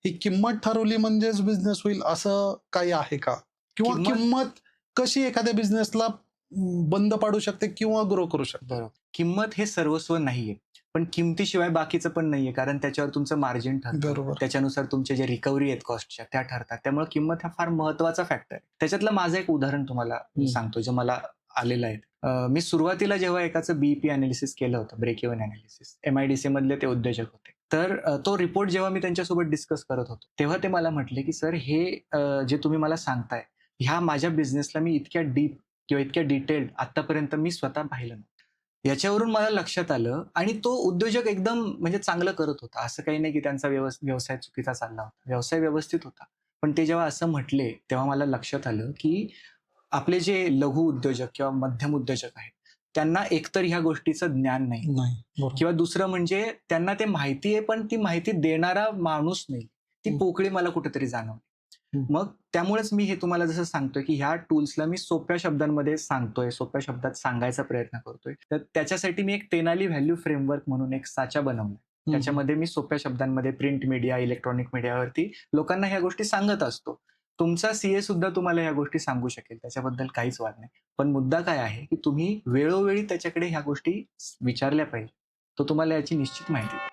ही किंमत ठरवली म्हणजेच बिझनेस होईल असं काही आहे का? किंवा किंमत किंमत कशी एखाद्या बिझनेसला बंद पाडू शकते किंवा ग्रो करू शकते? बरोबर. किंमत हे सर्वस्व नाहीये. पण किमतीशिवाय बाकीचं पण नाहीये. कारण त्याच्यावर तुमचं मार्जिन ठरतं. बरोबर. त्याच्यानुसार तुमचे जे रिकव्हरी आहेत कॉस्टच्या त्या ठरतात. त्यामुळे किंमत हा फार महत्त्वाचा फॅक्टर आहे. त्याच्यातलं माझं एक उदाहरण तुम्हाला सांगतो जे मला आलेलं आहे. मी सुरुवातीला जेव्हा एकाचं बीईपी एनालिसिस केलं होतं, ब्रेक इव्हन एनालिसिस. एमआयडीसी मधले ते उद्योजक होते. तर तो रिपोर्ट जेव्हा मी त्यांच्यासोबत डिस्कस करत होतो, तेव्हा ते मला म्हटले, की "सर हे जे तुम्ही मला सांगताय, ह्या माझ्या बिझनेसला मी इतक्या डीप किंवा इतक्या डिटेल्ड आत्तापर्यंत मी स्वतः पाहिलं नव्हतं." याच्यावरून मला लक्षात आलं आणि तो उद्योजक एकदम म्हणजे चांगलं करत होता. असं काही नाही की त्यांचा व्यवसाय चुकीचा चालला होता. व्यवसाय व्यवस्थित होता. पण ते जेव्हा असं म्हटले, तेव्हा मला लक्षात आलं की आपले जे लघु उद्योजक किंवा मध्यम उद्योजक आहेत, त्यांना एकतर ह्या गोष्टीचं ज्ञान नाही नाही. बरोबर. किंवा दुसरं म्हणजे त्यांना ते माहिती आहे, पण ती माहिती देणारा माणूस नाही. ती पोकळी मला कुठेतरी जाणवली. हं. मग त्यामुळेच मी हे तुम्हाला जसं सांगतोय, की ह्या टूल्सला मी सोप्या शब्दांमध्ये सांगतोय, सोप्या शब्दात सांगायचा प्रयत्न करतोय. तर त्याच्यासाठी मी एक तेनाली व्हॅल्यू फ्रेमवर्क म्हणून एक साचा बनवलाय. त्याच्यामध्ये मी सोप्या शब्दांमध्ये प्रिंट मीडिया, इलेक्ट्रॉनिक मीडियावरती लोकांना ह्या गोष्टी सांगत असतो. तुमचा सीए सुद्धा तुम्हाला ह्या गोष्टी सांगू शकेल. त्याच्याबद्दल काहीच वाद नाही. पण मुद्दा काय आहे, की तुम्ही वेळोवेळी त्याच्याकडे ह्या गोष्टी विचारल्या पाहिजे. तो तुम्हाला याची निश्चित माहिती देईल.